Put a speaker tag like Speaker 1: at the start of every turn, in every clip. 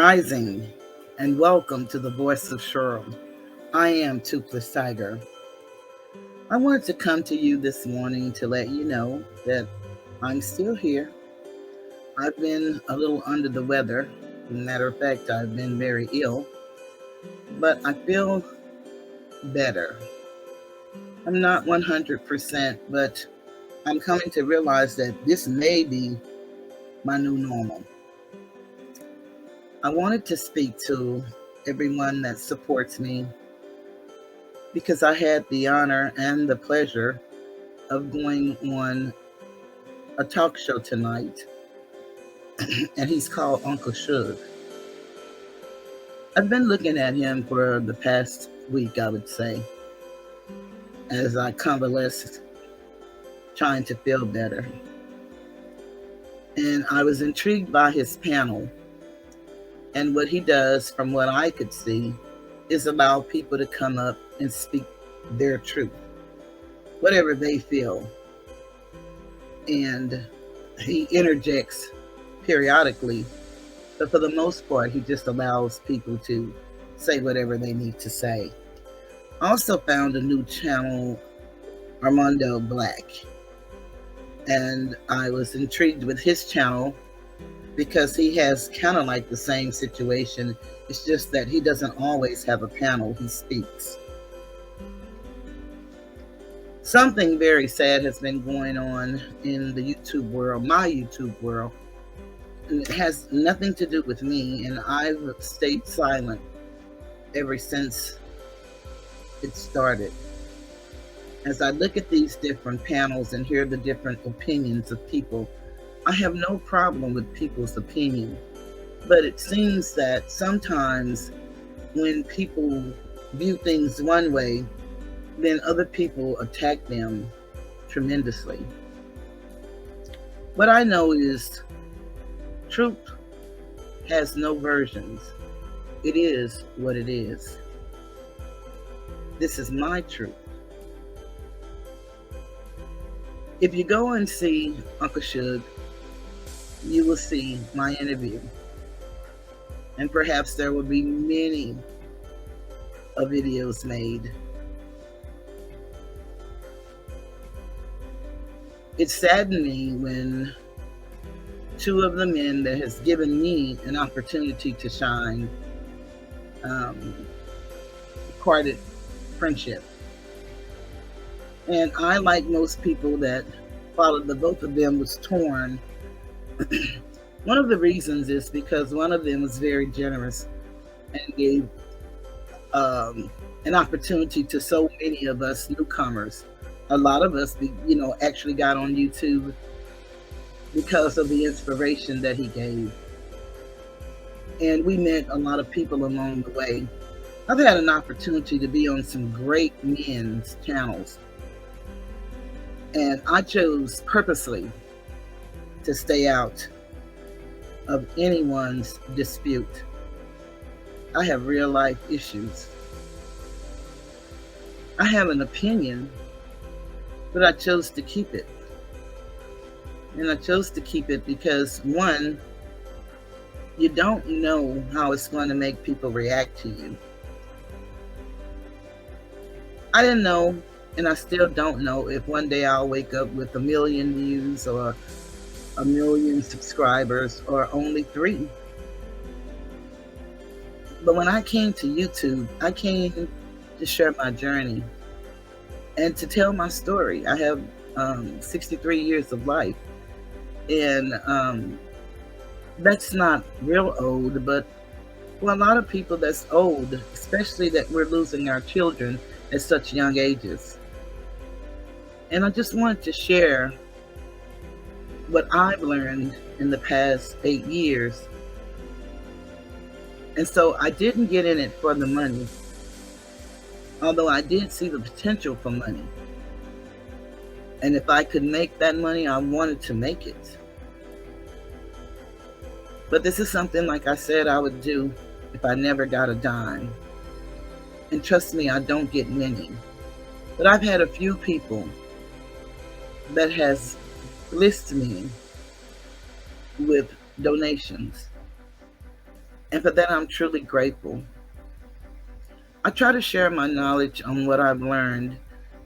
Speaker 1: Rising, and welcome to the Voice of Cheryl. I am Toothless Tiger. I wanted to come to you this morning to let you know that I'm still here. I've been a little under the weather. Matter of fact, I've been very ill, but I feel better. I'm not 100%, but I'm coming to realize that this may be my new normal. I wanted to speak to everyone that supports me because I had the honor and the pleasure of going on a talk show tonight, and he's called Uncle Suge. I've been looking at him for the past week, I would say, as I convalesced, trying to feel better. And I was intrigued by his panel. And what he does, from what I could see, is allow people to come up and speak their truth, whatever they feel. And he interjects periodically, but for the most part, he just allows people to say whatever they need to say. I also found a new channel, Armando Black, and I was intrigued with his channel because he has kind of like the same situation. It's just that he doesn't always have a panel, he speaks. Something very sad has been going on in the YouTube world, my YouTube world, and it has nothing to do with me, and I've stayed silent ever since it started. As I look at these different panels and hear the different opinions of people, I have no problem with people's opinion, but it seems that sometimes when people view things one way, then other people attack them tremendously. What I know is truth has no versions. It is what it is. This is my truth. If you go and see Uncle Suge, you will see my interview. And perhaps there will be many videos made. It saddened me when two of the men that has given me an opportunity to shine parted friendship. And I, like most people that followed the both of them, was torn. One of the reasons is because one of them was very generous and gave an opportunity to so many of us newcomers. A lot of us, actually got on YouTube because of the inspiration that he gave. And we met a lot of people along the way. I've had an opportunity to be on some great men's channels, and I chose purposely to stay out of anyone's dispute. I have real life issues. I have an opinion, but I chose to keep it. And I chose to keep it because, one, you don't know how it's going to make people react to you. I didn't know, and I still don't know, if one day I'll wake up with 1 million views or 1 million subscribers or only 3. But when I came to YouTube, I came to share my journey and to tell my story. I have 63 years of life, and that's not real old, but for a lot of people that's old, especially that we're losing our children at such young ages. And I just wanted to share what I've learned in the past 8 years. And so I didn't get in it for the money, although I did see the potential for money. And if I could make that money, I wanted to make it. But this is something, like I said, I would do if I never got a dime. And trust me, I don't get many. But I've had a few people that has blessed me with donations. And for that, I'm truly grateful. I try to share my knowledge on what I've learned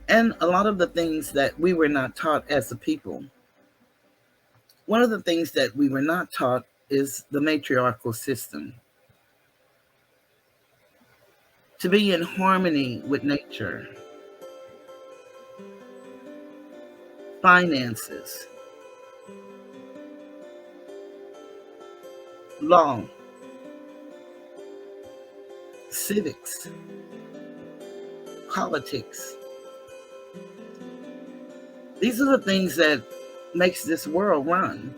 Speaker 1: and a lot of the things that we were not taught as a people. One of the things that we were not taught is the matriarchal system. To be in harmony with nature, finances, law, civics, politics. These are the things that makes this world run.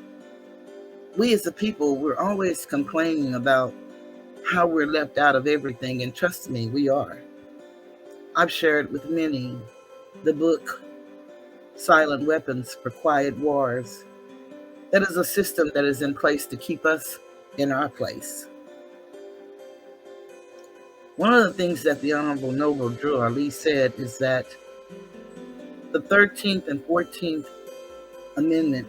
Speaker 1: We as a people, we're always complaining about how we're left out of everything, and trust me, we are. I've shared with many the book Silent Weapons for Quiet Wars. That is a system that is in place to keep us in our place. One of the things that the Honorable Noble Drew Ali said is that the 13th and 14th Amendment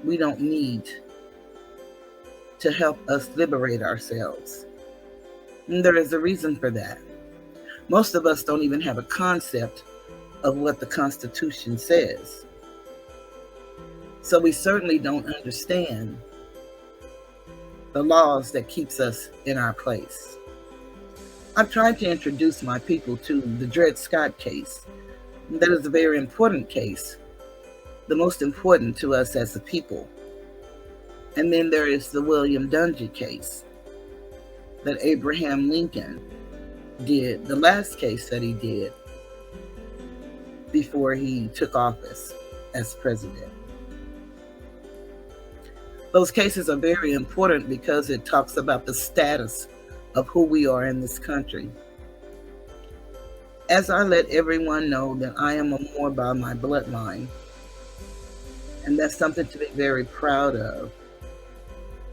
Speaker 1: we don't need to help us liberate ourselves. And there is a reason for that. Most of us don't even have a concept of what the Constitution says. So we certainly don't understand the laws that keeps us in our place. I've tried to introduce my people to the Dred Scott case. That is a very important case, the most important to us as a people. And then there is the William Dungy case that Abraham Lincoln did, the last case that he did before he took office as president. Those cases are very important because it talks about the status of who we are in this country. As I let everyone know that I am a Moor by my bloodline, and that's something to be very proud of,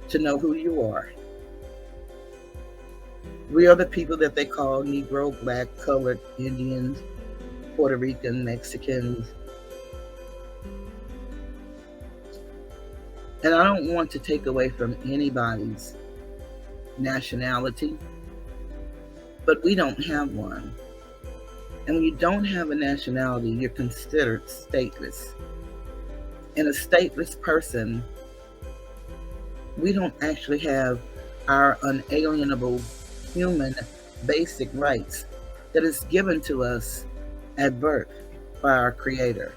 Speaker 1: to know who you are. We are the people that they call Negro, Black, Colored, Indians, Puerto Rican, Mexicans. And I don't want to take away from anybody's nationality, but we don't have one. And when you don't have a nationality, you're considered stateless. And a stateless person, we don't actually have our unalienable human basic rights that is given to us at birth by our Creator.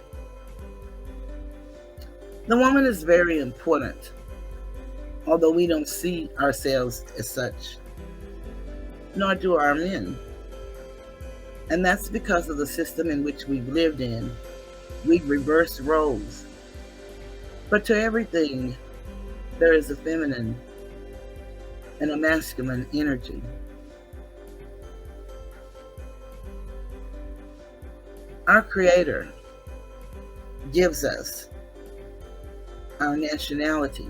Speaker 1: The woman is very important, although we don't see ourselves as such, nor do our men. And that's because of the system in which we've lived in. We've reversed roles. But to everything, there is a feminine and a masculine energy. Our Creator gives us our nationality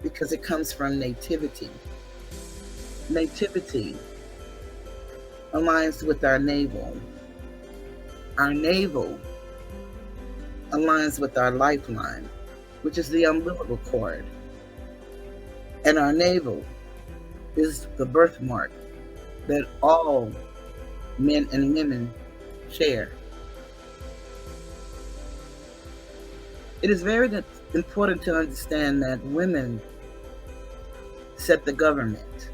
Speaker 1: because it comes from nativity. Nativity aligns with our navel. Our navel aligns with our lifeline, which is the umbilical cord. And our navel is the birthmark that all men and women share. It is very important to understand that women set the government.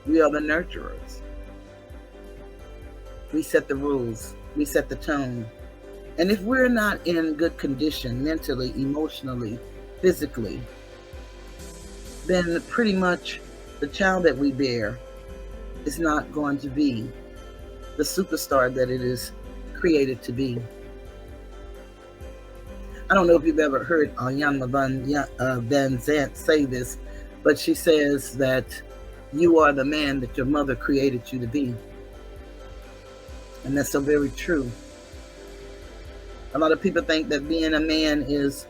Speaker 1: We are the nurturers. We set the rules. We set the tone. And if we're not in good condition mentally, emotionally, physically, then pretty much the child that we bear is not going to be the superstar that it is created to be. I don't know if you've ever heard Iyanla Vanzant say this, but she says that you are the man that your mother created you to be. And that's so very true. A lot of people think that being a man is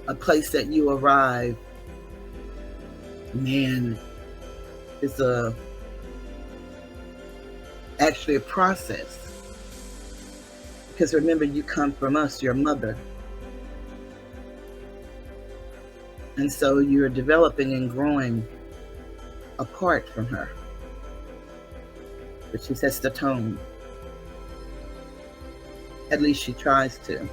Speaker 1: a place that you arrive. Man is actually a process. Because remember, you come from us, your mother. And so you're developing and growing apart from her. But she sets the tone. At least she tries to.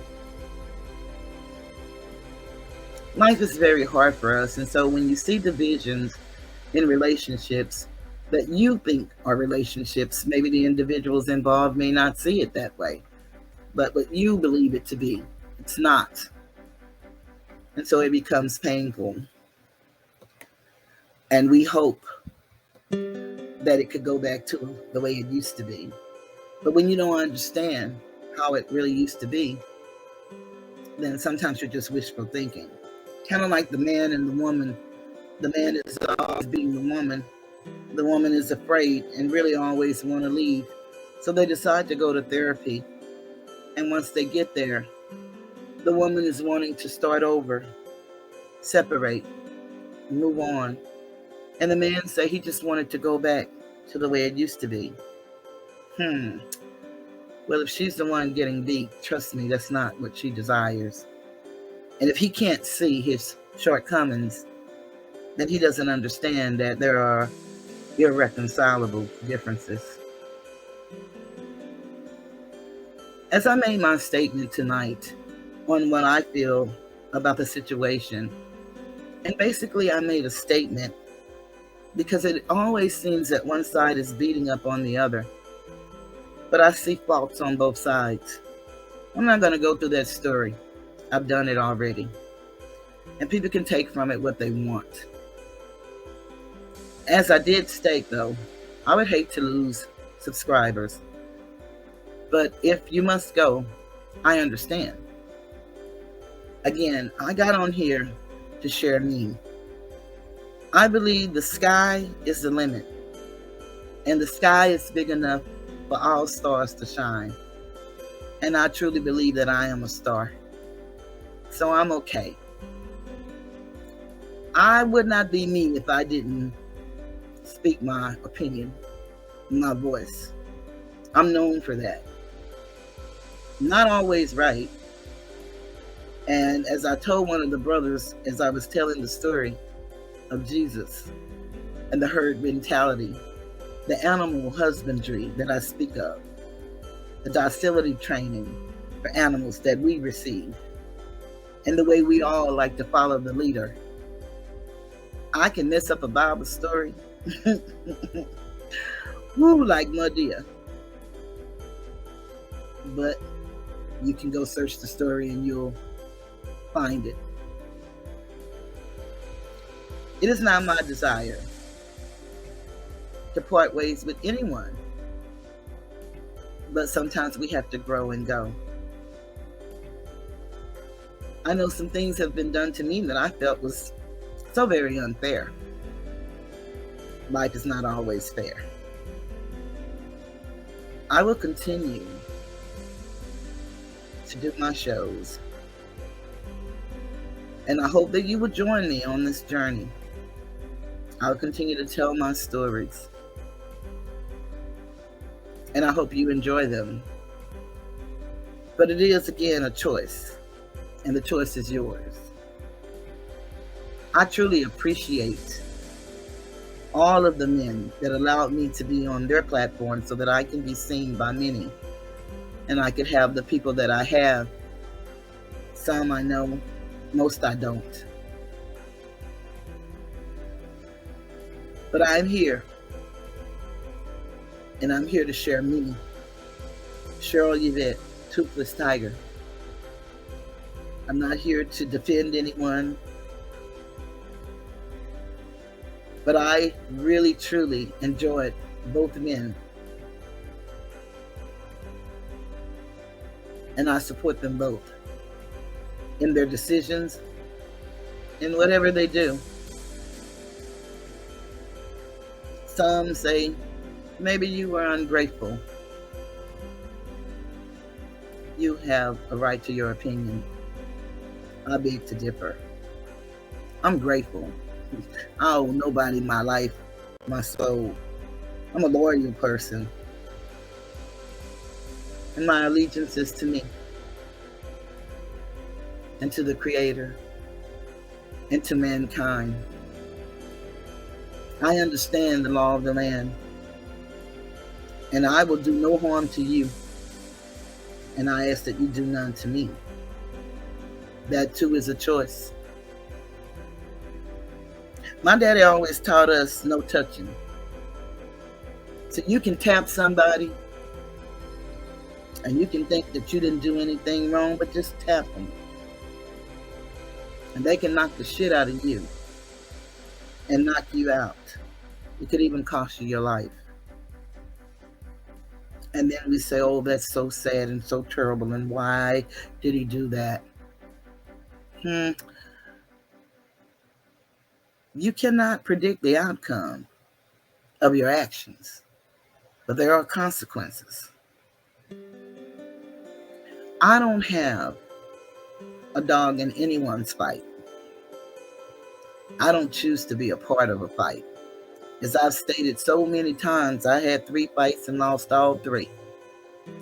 Speaker 1: Life is very hard for us, and so when you see divisions in relationships that you think are relationships, maybe the individuals involved may not see it that way, but what you believe it to be, it's not. And so it becomes painful. And we hope that it could go back to the way it used to be. But when you don't understand how it really used to be, then sometimes you're just wishful thinking. Kind of like the man and the woman. The man is always beating the woman. The woman is afraid and really always want to leave. So they decide to go to therapy. And once they get there, the woman is wanting to start over, separate, move on. And the man say he just wanted to go back to the way it used to be. Well, if she's the one getting beat, trust me, that's not what she desires. And if he can't see his shortcomings, then he doesn't understand that there are irreconcilable differences. As I made my statement tonight on what I feel about the situation, and basically I made a statement because it always seems that one side is beating up on the other. But I see faults on both sides. I'm not going to go through that story. I've done it already. And people can take from it what they want. As I did state, though, I would hate to lose subscribers. But if you must go, I understand. Again, I got on here to share me. I believe the sky is the limit. And the sky is big enough for all stars to shine. And I truly believe that I am a star. So I'm okay. I would not be me if I didn't speak my opinion, my voice. I'm known for that. Not always right. And as I told one of the brothers, as I was telling the story of Jesus and the herd mentality, the animal husbandry that I speak of, the docility training for animals that we receive, and the way we all like to follow the leader. I can mess up a Bible story. Woo, like Medea. But you can go search the story and you'll find it. It is not my desire to part ways with anyone. But sometimes we have to grow and go. I know some things have been done to me that I felt was so very unfair. Life is not always fair. I will continue to do my shows. And I hope that you will join me on this journey. I'll continue to tell my stories. And I hope you enjoy them. But it is, again, a choice. And the choice is yours. I truly appreciate all of the men that allowed me to be on their platform so that I can be seen by many. And I could have the people that I have. Some I know, most I don't. But I'm here. And I'm here to share me. Cheryl Yvette, Toothless Tiger. I'm not here to defend anyone. But I really, truly enjoyed both men. And I support them both in their decisions, in whatever they do. Some say, maybe you were ungrateful. You have a right to your opinion. I beg to differ. I'm grateful. I owe nobody my life, my soul. I'm a loyal person. And my allegiance is to me and to the Creator. and to mankind. I understand the law of the land, and I will do no harm to you, and I ask that you do none to me. That too is a choice. My daddy always taught us no touching. So you can tap somebody, and you can think that you didn't do anything wrong, but just tap them. And they can knock the shit out of you and knock you out. It could even cost you your life. And then we say, oh, that's so sad and so terrible, and why did he do that? You cannot predict the outcome of your actions, but there are consequences. I don't have a dog in anyone's fight. I don't choose to be a part of a fight. As I've stated so many times, I had 3 fights and lost all 3.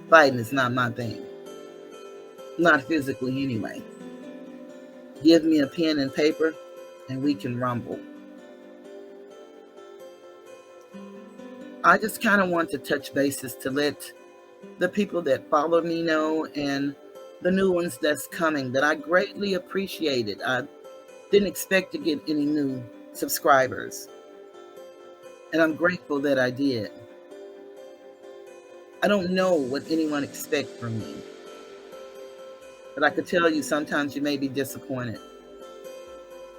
Speaker 1: Fighting is not my thing. Not physically anyway. Give me a pen and paper and we can rumble. I just kind of want to touch bases to let the people that follow me know, and the new ones that's coming, that I greatly appreciate it. I didn't expect to get any new subscribers, and I'm grateful that I did. I don't know what anyone expects from me, but I could tell you sometimes you may be disappointed.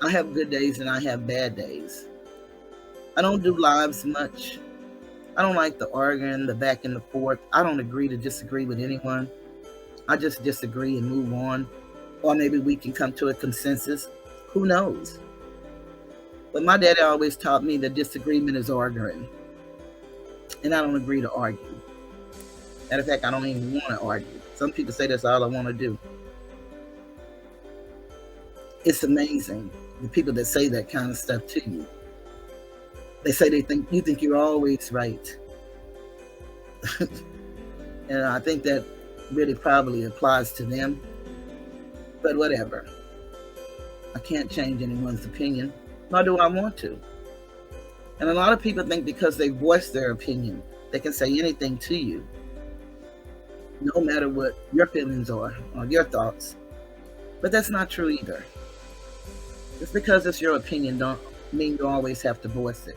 Speaker 1: I have good days and I have bad days. I don't do lives much. I don't like the arguing, the back and the forth. I don't agree to disagree with anyone. I just disagree and move on. Or maybe we can come to a consensus. Who knows? But my daddy always taught me that disagreement is arguing. And I don't agree to argue. Matter of fact, I don't even want to argue. Some people say that's all I want to do. It's amazing, the people that say that kind of stuff to you. They say you think you're always right. And I think that really probably applies to them. But whatever. I can't change anyone's opinion, nor do I want to. And a lot of people think because they voice their opinion, they can say anything to you, no matter what your feelings are or your thoughts. But that's not true either. Just because it's your opinion don't mean you always have to voice it.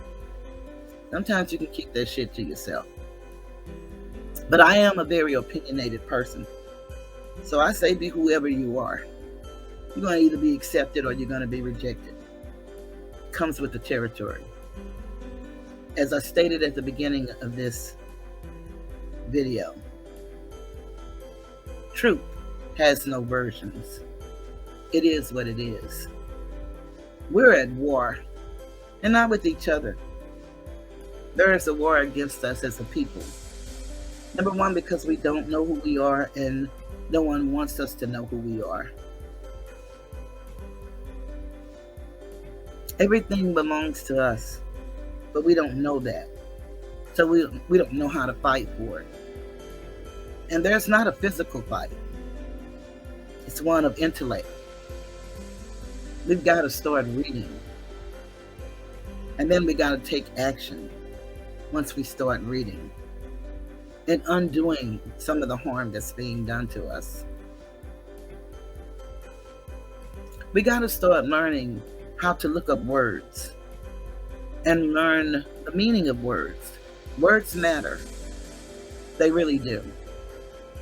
Speaker 1: Sometimes you can keep that shit to yourself. But I am a very opinionated person. So I say be whoever you are. You're going to either be accepted or you're going to be rejected. It comes with the territory. As I stated at the beginning of this video, truth has no versions. It is what it is. We're at war, and not with each other. There is a war against us as a people. Number one, because we don't know who we are, and no one wants us to know who we are. Everything belongs to us, but we don't know that. So we don't know how to fight for it. And there's not a physical fight. It's one of intellect. We've got to start reading. And then we got to take action once we start reading and undoing some of the harm that's being done to us. We got to start learning how to look up words and learn the meaning of words. Words matter. They really do.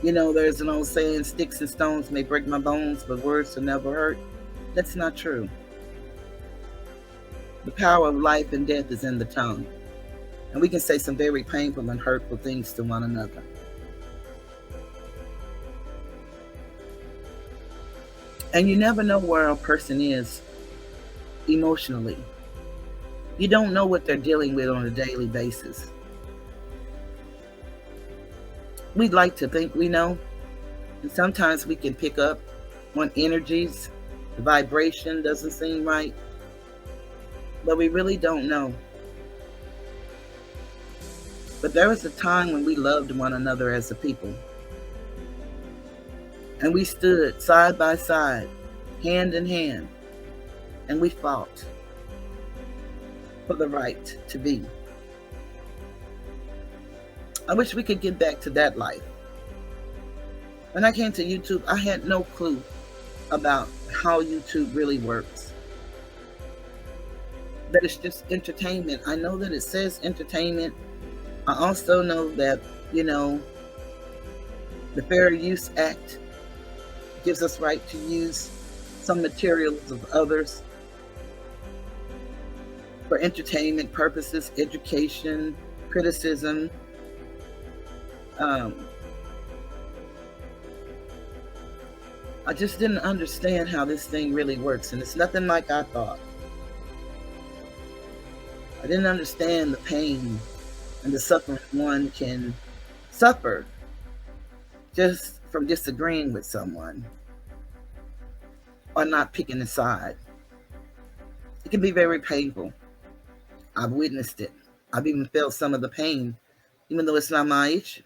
Speaker 1: You know, there's an old saying, sticks and stones may break my bones, but words will never hurt. That's not true. The power of life and death is in the tongue. And we can say some very painful and hurtful things to one another. And you never know where a person is emotionally. You don't know what they're dealing with on a daily basis. We'd like to think we know. And sometimes we can pick up on energies. The vibration doesn't seem right. But we really don't know. But there was a time when we loved one another as a people. And we stood side by side, hand in hand. and we fought for the right to be. I wish we could get back to that life. When I came to YouTube, I had no clue about how YouTube really works. That it's just entertainment. I know that it says entertainment. I also know that, the Fair Use Act gives us right to use some materials of others for entertainment purposes, education, criticism. I just didn't understand how this thing really works, and it's nothing like I thought. I didn't understand the pain and the suffering one can suffer just from disagreeing with someone or not picking a side. It can be very painful. I've witnessed it. I've even felt some of the pain, even though it's not my issue.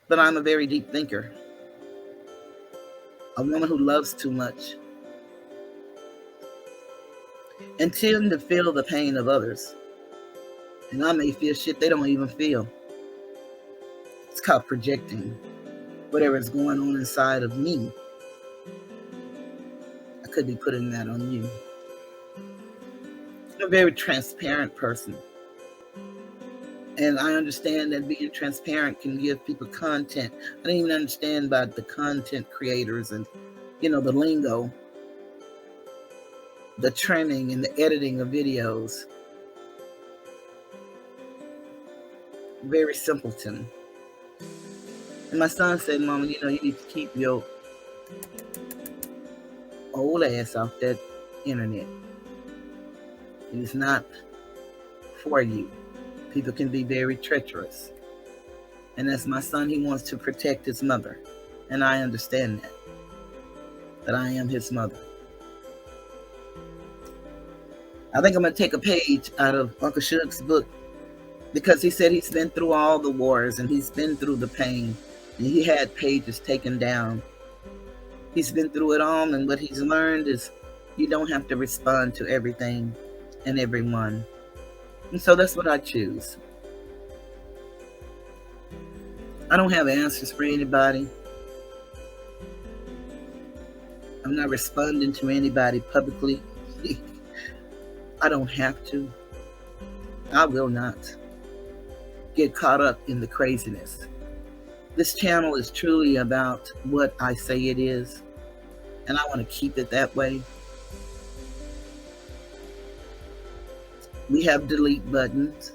Speaker 1: But I'm a very deep thinker, a woman who loves too much, and tend to feel the pain of others. And I may feel shit they don't even feel. It's called projecting whatever is going on inside of me. I could be putting that on you. I'm a very transparent person. And I understand that being transparent can give people content. I didn't even understand about the content creators and, the lingo, the trimming and the editing of videos. Very simpleton. And my son said, Mama, you need to keep your old ass off that internet. It is not for you. People can be very treacherous. And as my son, he wants to protect his mother. And I understand that I am his mother. I think I'm going to take a page out of Uncle Suge's book, because he said he's been through all the wars and he's been through the pain. And he had pages taken down. He's been through it all, and what he's learned is you don't have to respond to everything and everyone. And so that's what I choose. I don't have answers for anybody. I'm not responding to anybody publicly. I don't have to. I will not get caught up in the craziness. This channel is truly about what I say it is, and I want to keep it that way. We have delete buttons.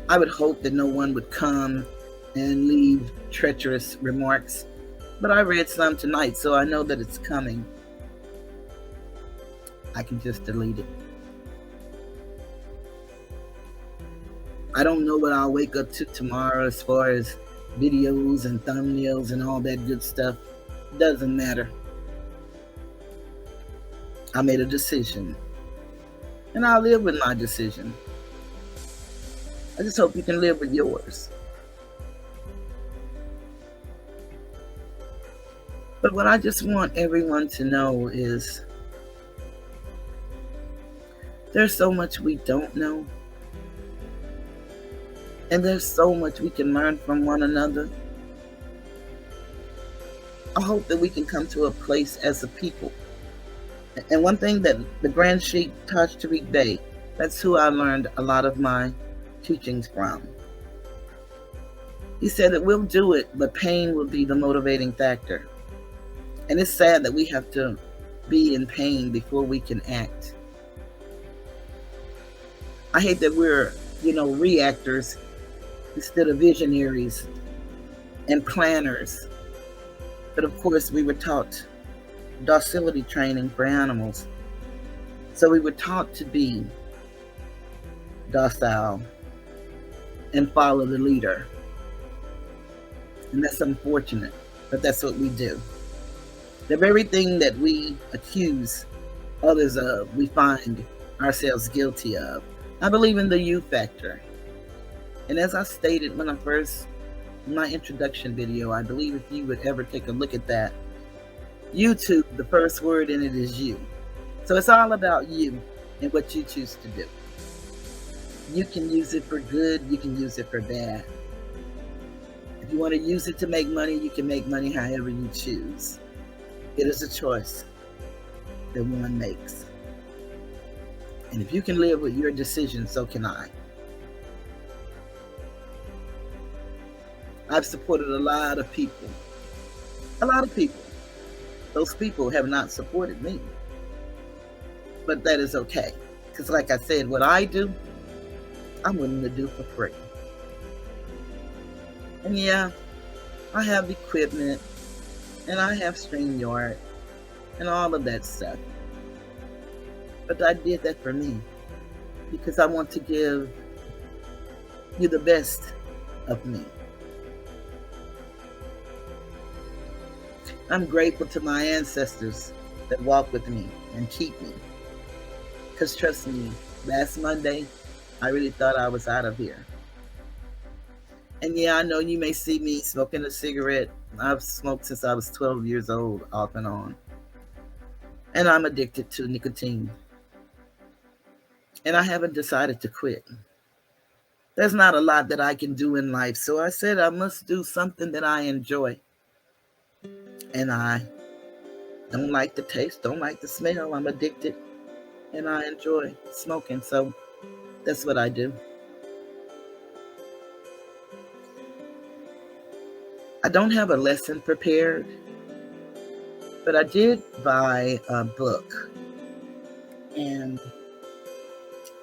Speaker 1: I would hope that no one would come and leave treacherous remarks, but I read some tonight, so I know that it's coming. I can just delete it. I don't know what I'll wake up to tomorrow as far as videos and thumbnails and all that good stuff. Doesn't matter. I made a decision, and I'll live with my decision. I just hope you can live with yours. But what I just want everyone to know is there's so much we don't know. And there's so much we can learn from one another. I hope that we can come to a place as a people. And one thing that the Grand Sheikh Taj Tariq Bey, that's who I learned a lot of my teachings from. He said that we'll do it, but pain will be the motivating factor. And it's sad that we have to be in pain before we can act. I hate that we're, reactors instead of visionaries and planners. But of course, we were taught docility training for animals. So we were taught to be docile and follow the leader. And that's unfortunate, but that's what we do. The very thing that we accuse others of, we find ourselves guilty of. I believe in the you factor. And as I stated when I first my introduction video. I believe if you would ever take a look at that, YouTube, the first word in it is you. So it's all about you and what you choose to do. You can use it for good, you can use it for bad. If you want to use it to make money, you can make money however you choose. It is a choice that one makes. And if you can live with your decision, so can I. I've supported a lot of people. A lot of people. Those people have not supported me. But that is okay. Because like I said, what I do, I'm willing to do for free. And yeah, I have equipment, and I have StreamYard, and all of that stuff. But I did that for me, because I want to give you the best of me. I'm grateful to my ancestors that walk with me and keep me. Because trust me, last Monday, I really thought I was out of here. And yeah, I know you may see me smoking a cigarette. I've smoked since I was 12 years old, off and on. And I'm addicted to nicotine. And I haven't decided to quit. There's not a lot that I can do in life, so I said I must do something that I enjoy. And I don't like the taste, don't like the smell. I'm addicted, and I enjoy smoking, so that's what I do. I don't have a lesson prepared, but I did buy a book, and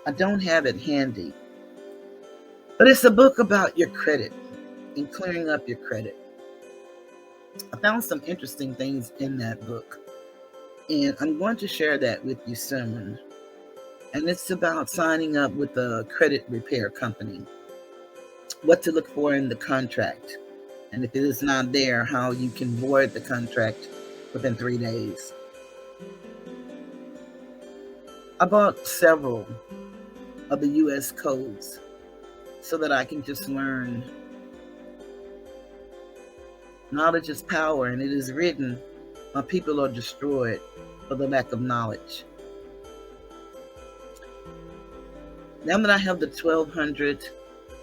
Speaker 1: I don't have it handy. But it's a book about your credit and clearing up your credit. I found some interesting things in that book, and I'm going to share that with you soon. And it's about signing up with a credit repair company, what to look for in the contract, and if it is not there, how you can void the contract within 3 days. I bought several of the U.S. codes so that I can just learn. Knowledge is power, and it is written, my people are destroyed for the lack of knowledge. Now that I have the 1,200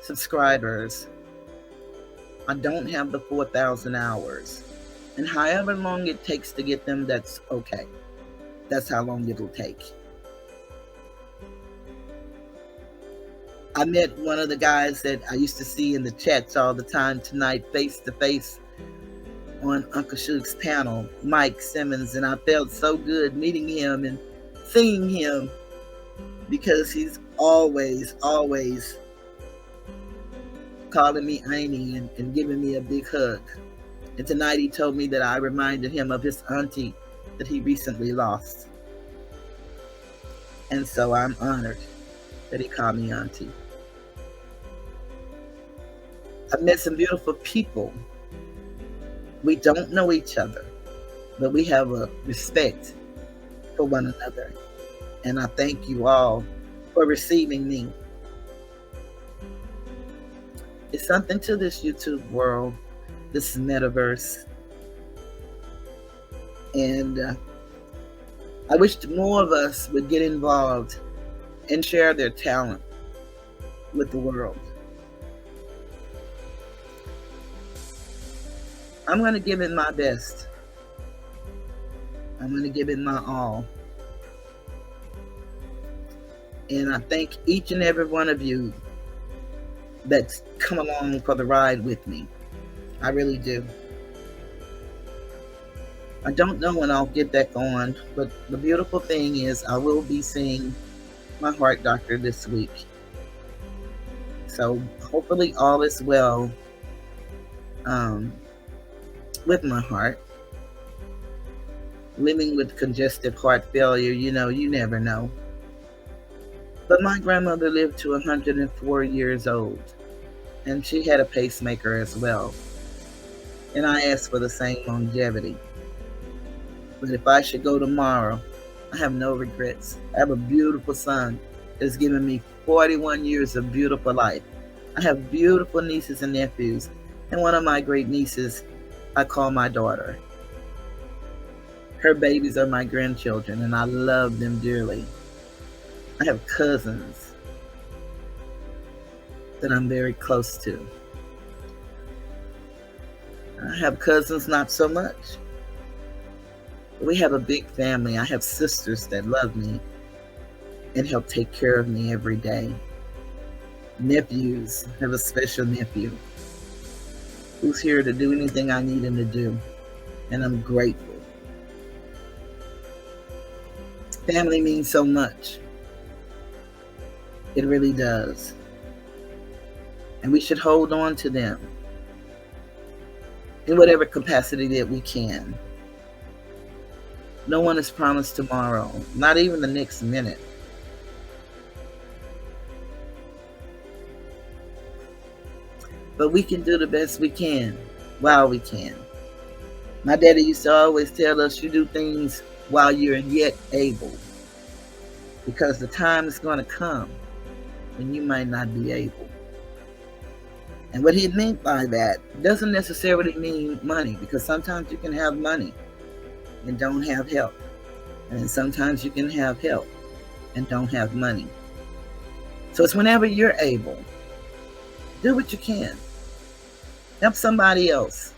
Speaker 1: subscribers, I don't have the 4,000 hours. And however long it takes to get them, that's okay. That's how long it'll take. I met one of the guys that I used to see in the chats all the time tonight, face to face, on Uncle Shook's panel, Mike Simmons, and I felt so good meeting him and seeing him, because he's always calling me Auntie and giving me a big hug. And tonight he told me that I reminded him of his auntie that he recently lost. And so I'm honored that he called me Auntie. I've met some beautiful people. We don't know each other, but we have a respect for one another. And I thank you all for receiving me. It's something to this YouTube world, this metaverse. And I wish more of us would get involved and share their talent with the world. I'm going to give it my best. I'm going to give it my all. And I thank each and every one of you that's come along for the ride with me. I really do. I don't know when I'll get back on, but the beautiful thing is I will be seeing my heart doctor this week. So hopefully all is well with my heart. Living with congestive heart failure, you never know. But my grandmother lived to 104 years old, and she had a pacemaker as well. And I asked for the same longevity. But if I should go tomorrow, I have no regrets. I have a beautiful son that's given me 41 years of beautiful life. I have beautiful nieces and nephews And one of my great nieces, I call my daughter. Her babies are my grandchildren, and I love them dearly. I have cousins that I'm very close to. I have cousins not so much. We have a big family. I have sisters that love me and help take care of me every day. Nephews. I have a special nephew who's here to do anything I need him to do, and I'm grateful. Family means so much. It really does. And we should hold on to them in whatever capacity that we can. No one is promised tomorrow, not even the next minute. But we can do the best we can while we can. My daddy used to always tell us, you do things while you're yet able, because the time is going to come when you might not be able. And what he meant by that doesn't necessarily mean money, because sometimes you can have money and don't have help. And sometimes you can have help and don't have money. So it's whenever you're able, do what you can. Help somebody else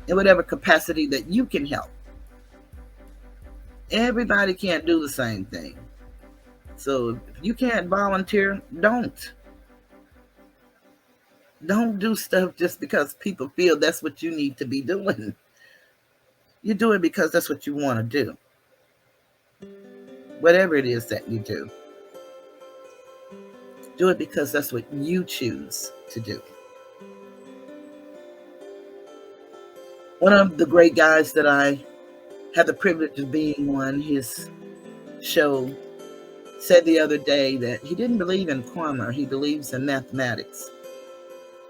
Speaker 1: in whatever capacity that you can help. Everybody can't do the same thing. So if you can't volunteer, don't. Don't do stuff just because people feel that's what you need to be doing. You do it because that's what you want to do. Whatever it is that you do, do it because that's what you choose to do. One of the great guys that I had the privilege of being on his show said the other day that he didn't believe in quagmire, he believes in mathematics.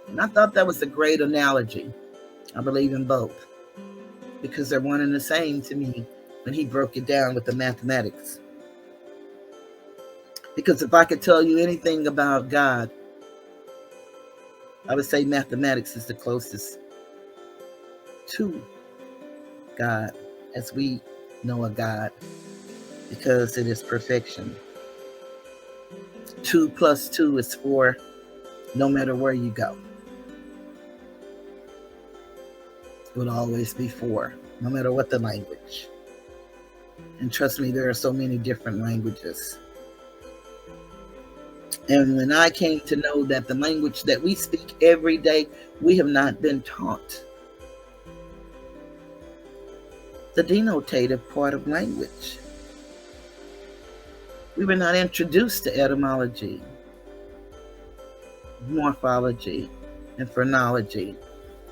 Speaker 1: And I thought that was a great analogy. I believe in both, because they're one and the same to me when he broke it down with the mathematics. Because if I could tell you anything about God, I would say mathematics is the closest to God as we know a God, because it is perfection. 2 + 2 is 4, no matter where you go. It will always be 4, no matter what the language. And trust me, there are so many different languages. And when I came to know that the language that we speak every day, we have not been taught the denotative part of language. We were not introduced to etymology, morphology, and phrenology.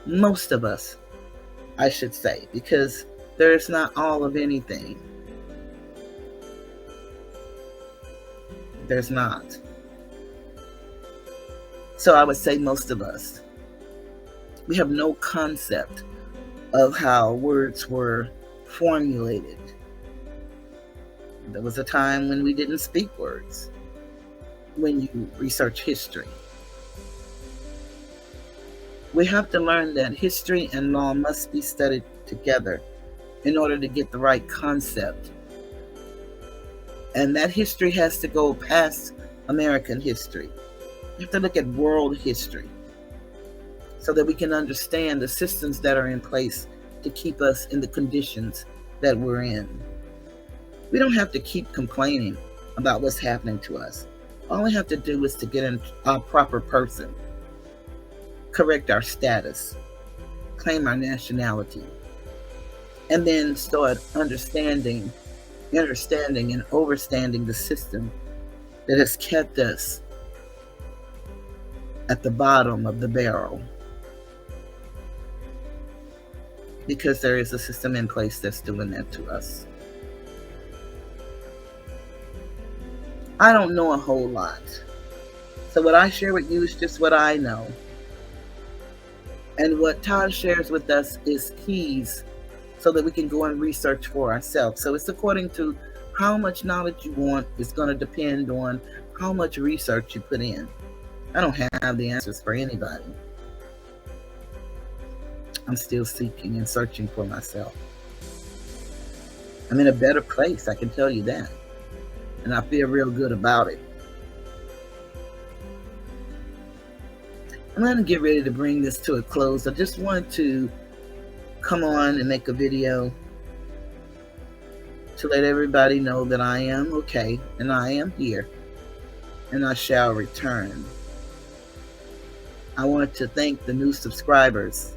Speaker 1: Most of us, I should say, because there's not all of anything. There's not. So I would say most of us, we have no concept of how words were formulated. There was a time when we didn't speak words, when you research history. We have to learn that history and law must be studied together in order to get the right concept. And that history has to go past American history. We have to look at world history so that we can understand the systems that are in place to keep us in the conditions that we're in. We don't have to keep complaining about what's happening to us. All we have to do is to get in our proper person, correct our status, claim our nationality, and then start understanding and overstanding the system that has kept us at the bottom of the barrel. Because there is a system in place that's doing that to us. I don't know a whole lot. So what I share with you is just what I know. And what Todd shares with us is keys so that we can go and research for ourselves. So it's according to how much knowledge you want. It's going to depend on how much research you put in. I don't have the answers for anybody. I'm still seeking and searching for myself. I'm in a better place, I can tell you that. And I feel real good about it. I'm going to get ready to bring this to a close. I just wanted to come on and make a video to let everybody know that I am okay and I am here and I shall return. I want to thank the new subscribers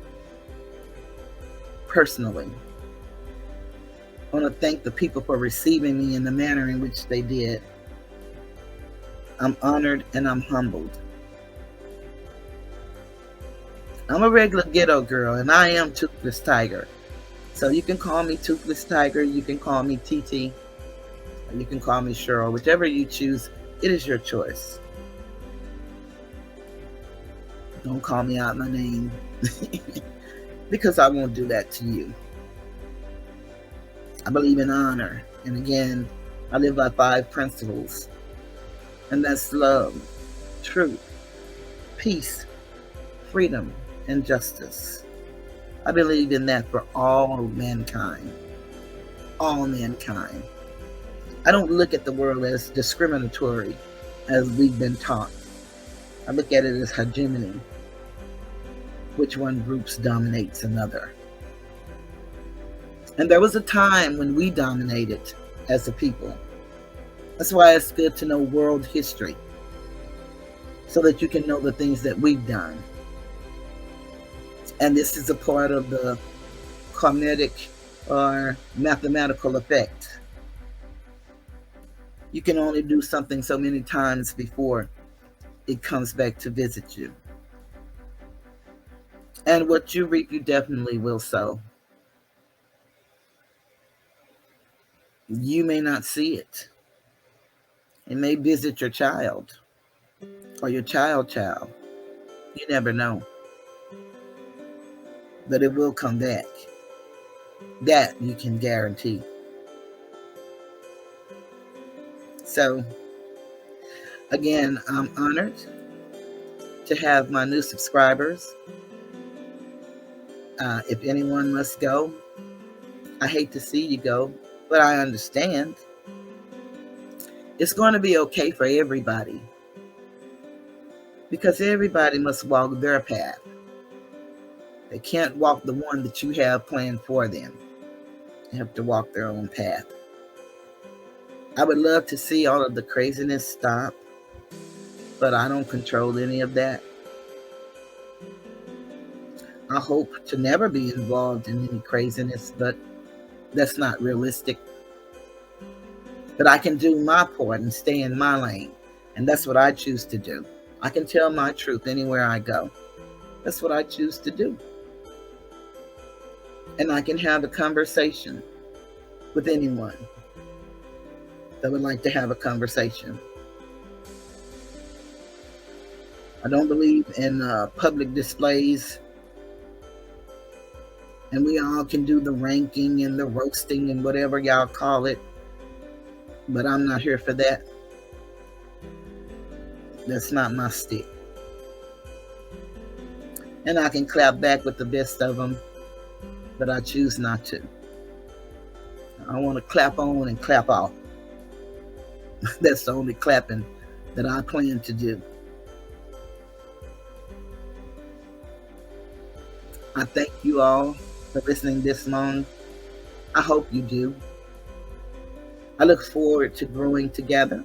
Speaker 1: personally. I want to thank the people for receiving me in the manner in which they did. I'm honored and I'm humbled. I'm a regular ghetto girl, and I am Toothless Tiger. So you can call me Toothless Tiger, you can call me TT, or you can call me Cheryl. Whichever you choose, it is your choice. Don't call me out my name, because I won't do that to you. I believe in honor, and again, I live by 5 principles, and that's love, truth, peace, freedom, and justice. I believe in that for all mankind. All mankind. I don't look at the world as discriminatory as we've been taught. I look at it as hegemony. Which one group dominates another. And there was a time when we dominated as a people. That's why it's good to know world history, so that you can know the things that we've done. And this is a part of the quagmire or mathematical effect. You can only do something so many times before it comes back to visit you. And what you reap, you definitely will sow. You may not see it. It may visit your child or your child. You never know. But it will come back. That you can guarantee. So, again, I'm honored to have my new subscribers. If anyone must go, I hate to see you go, but I understand. It's going to be okay for everybody, because everybody must walk their path. They can't walk the one that you have planned for them. They have to walk their own path. I would love to see all of the craziness stop, but I don't control any of that. I hope to never be involved in any craziness, but that's not realistic. But I can do my part and stay in my lane, and that's what I choose to do. I can tell my truth anywhere I go. That's what I choose to do. And I can have a conversation with anyone that would like to have a conversation. I don't believe in public displays, and we all can do the ranking and the roasting and whatever y'all call it, but I'm not here for that. That's not my stick. And I can clap back with the best of them, but I choose not to. I want to clap on and clap off. That's the only clapping that I plan to do. I thank you all for listening this long. I hope you do. I look forward to growing together.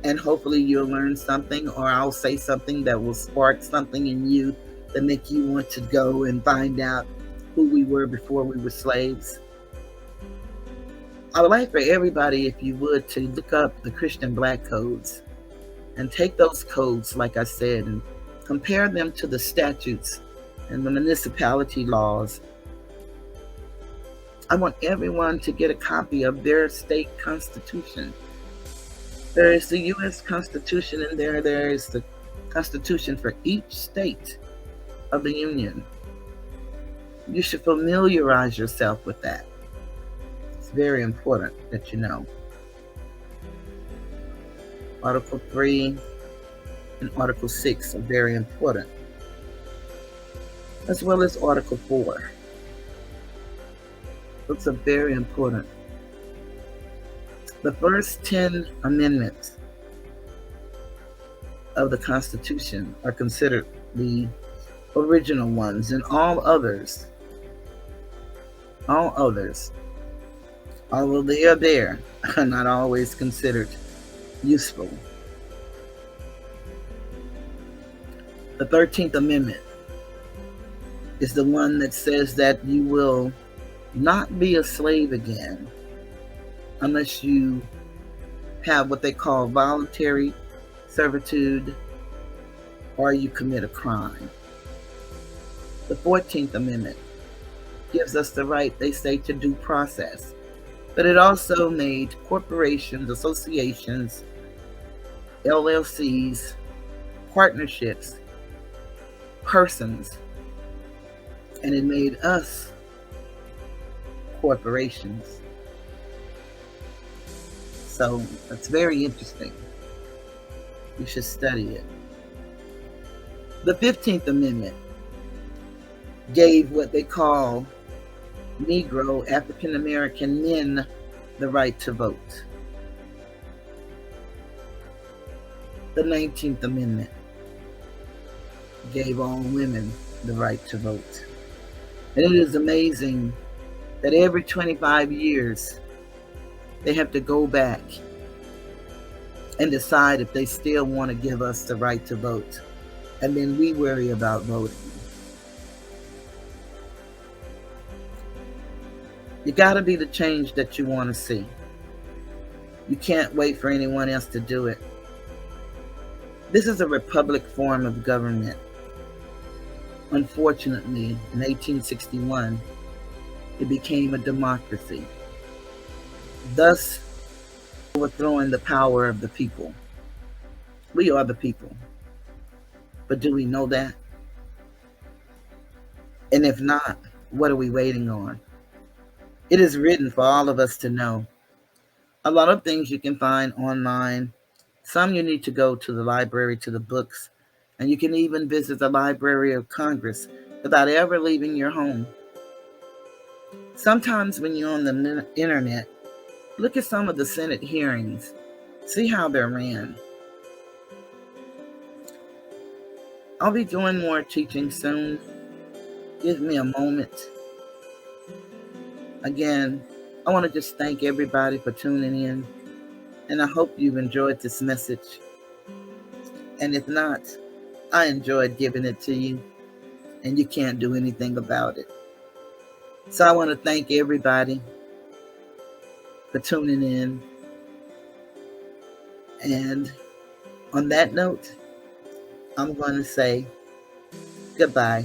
Speaker 1: And hopefully you'll learn something, or I'll say something that will spark something in you that make you want to go and find out who we were before we were slaves. I would like for everybody, if you would, to look up the Christian Black codes and take those codes, like I said, and compare them to the statutes and the municipality laws. I want everyone to get a copy of their state constitution. There is the U.S. Constitution, and there is the Constitution for each state of the Union. You should familiarize yourself with that. It's very important that you know. Article 3 and Article 6 are very important. as well as Article 4. Those are very important. The first 10 amendments of the Constitution are considered the original ones, and all others, although they are there, are not always considered useful. The 13th Amendment is the one that says that you will not be a slave again unless you have what they call voluntary servitude or you commit a crime. The 14th Amendment gives us the right, they say, to due process, but it also made corporations, associations, LLCs, partnerships, persons, and it made us corporations. So that's very interesting. You should study it. The 15th Amendment gave what they call Negro, African American men the right to vote. The 19th Amendment gave all women the right to vote. And it is amazing that every 25 years they have to go back and decide if they still want to give us the right to vote. And then we worry about voting. You got to be the change that you want to see. You can't wait for anyone else to do it. This is a republic form of government. Unfortunately, in 1861, it became a democracy, thus overthrowing the power of the people. We are the people. But do we know that? And if not, what are we waiting on? It is written for all of us to know. A lot of things you can find online. Some you need to go to the library, to the books, and you can even visit the Library of Congress without ever leaving your home. Sometimes when you're on the internet, look at some of the Senate hearings. See how they're ran. I'll be doing more teaching soon. Give me a moment. Again, I want to just thank everybody for tuning in, and I hope you've enjoyed this message. And if not, I enjoyed giving it to you, and you can't do anything about it. So I want to thank everybody for tuning in. And on that note, I'm going to say goodbye.